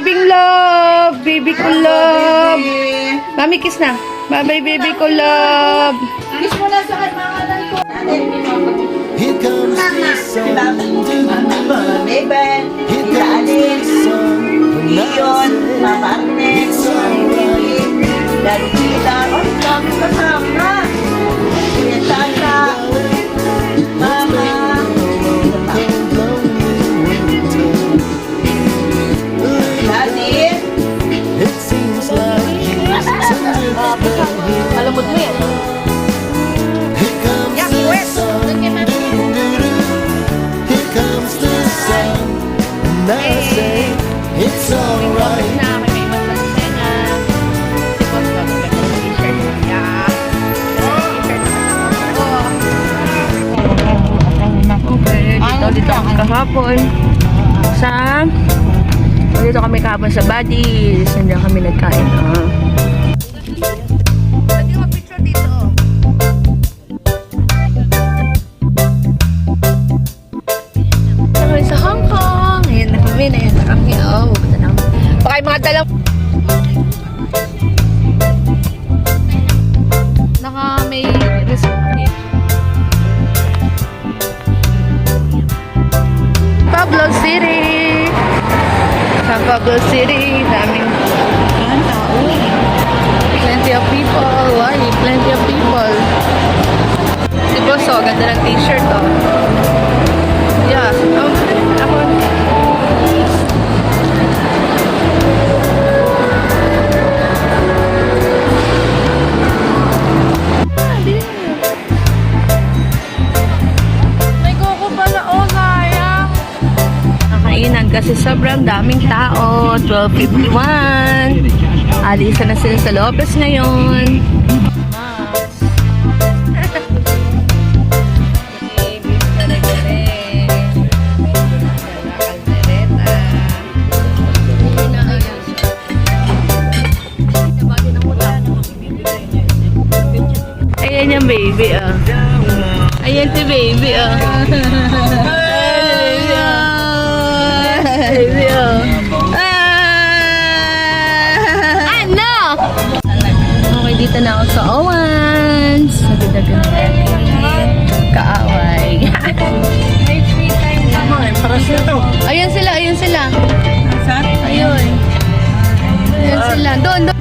baby love. Baby ko love. Mami, kiss na. Bye-bye, baby ko love. Kiss mo na sa kanangalan ko. Here comes the sun. Baby, Alice, Leon, Mama Agnes, Daddy Pilar, oh, dami kasama. Kuya Tata, Mama, Daddy. It seems like Alamod mo yan. here comes the sun. Here comes the sun. And I say it's alright. Na ako may masasin na. Okay, dito kami kahapon dito kami kahapon sa Buddies. Nandiyan kami nagkain. Pwede mag-picture dito. Kami sa Hong Kong. Ayan na kami. Ayan na kami. Oh, pupunta na kami. Baka yung mga dalang naka may resort. Pablo City. Sa Pablo City, daming tao. Plenty of people. Why? Plenty of people. Si Boso, ganda ng t-shirt, oh. Yeah. Ako. May koko pala, oh, sayang. Nakainan kasi sobrang daming tao. 12:51. Alisa na sila sa Lopez ngayon. Ayan yung baby, oh. Ayan si baby, oh. Baby, oh. Ano? Okay, dito na ako sa Owens. Nagdagan natin. Kaaway. Ayan sila, ayan sila. Ayun. Ayan sila. Doon, doon.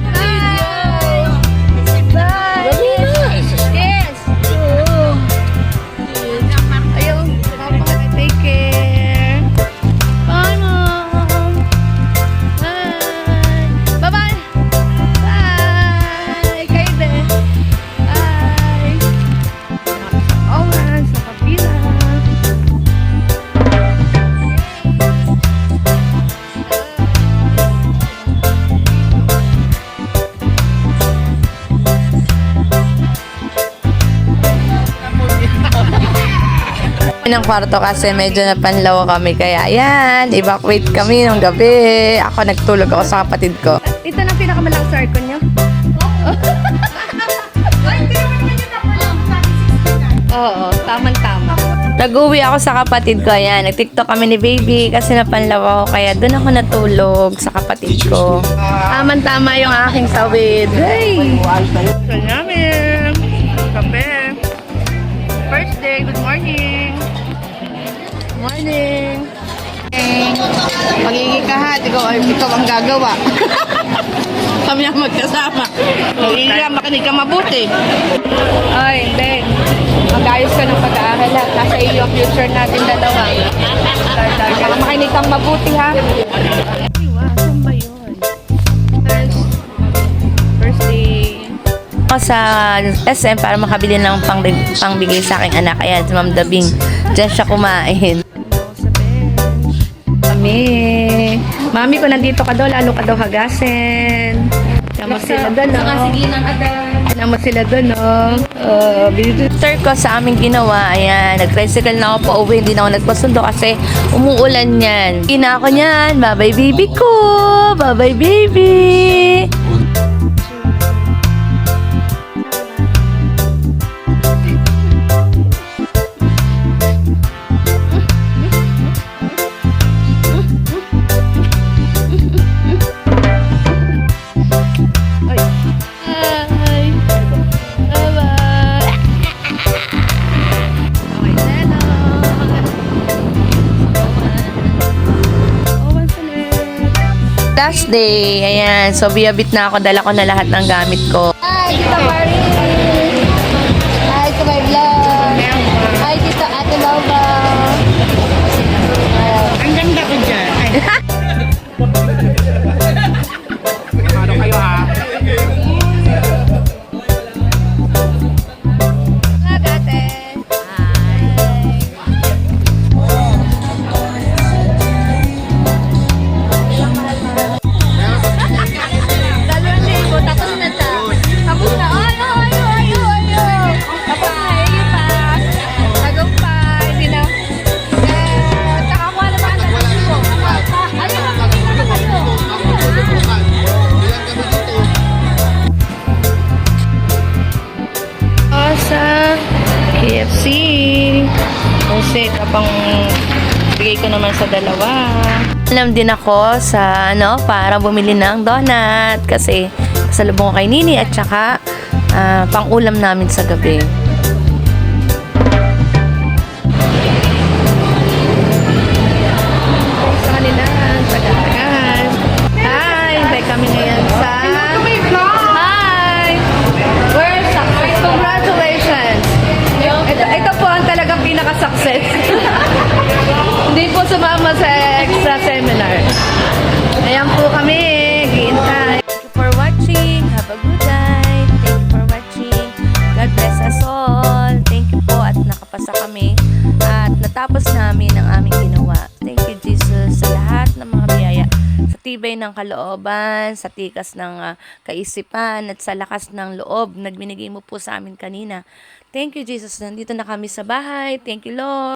Ng kwarto kasi medyo napanlaw kami kaya yan, evacuate kami ng gabi. Ako nagtulog ako sa kapatid ko. Ito na pinakamalakas sa aircon nyo? Oo, tamang-tama. Nag-uwi ako sa kapatid ko, ayan. Nag-tiktok kami ni baby kasi napanlaw ako kaya doon ako natulog sa kapatid ko. Tamang-tama yung aking sawid. Hey! Ito namin. Kape. First day, good morning. Morning. Magiging kahat, ikaw ang gagawa. Kami ang magkasama. Magiging makinig ka mabuti. Ay, Ben. Mag-ayos ka ng pag-aaral ha. Nasa iyo ang future natin dalawa. Kaya makinig kang mabuti ha. Saan ba yun? First day. Ako sa SM para makabili ng pangbigay sa aking anak. Ayan, si Ma'am Dabing. Diyan siya kumain. Mami. Mami, kung nandito ka daw, lalo ka daw hagasin. Tama sila doon, no? Tama sila doon, no? Visitor ko sa aming ginawa, ayan, nag-tricycle na ako pa uwi, hindi na ako nagpasundo kasi umuulan yan. Hindi na ako yan. Bye-bye, baby ko! Bye-bye, baby! last day. Ayan. So, biyabit na ako. Dala ko na lahat ng gamit ko. Hi, Tita Marie! Hi to my vlog! Hi, Tita Ate Loba! Ang ganda ko dyan. Ano kayo ha? Sa KFC. Kasi tapang bigay ko naman sa dalawa. Alam din ako sa para bumili ng donut kasi kasalubong ko kay Nini at saka pang ulam namin sa gabi. Sa kanila, tagal-tagal. Hi! Hintay kami ngayon sa... Hi! We're success. Congratulations! Ito po ang talagang pinaka-success. Hindi po sumama sa extra seminar. Ayan po kami. Hintay. Thank you for watching. Have a good night. Thank you for watching. God bless us all. Thank you po at nakapasa kami. At natapos namin ang aming ginawa. Thank you, Jesus, sa lahat ng mga biyaya. Sa tibay ng kalooban, sa tikas ng kaisipan, at sa lakas ng loob na binigay mo po sa amin kanina. Thank you, Jesus. Nandito na kami sa bahay. Thank you, Lord.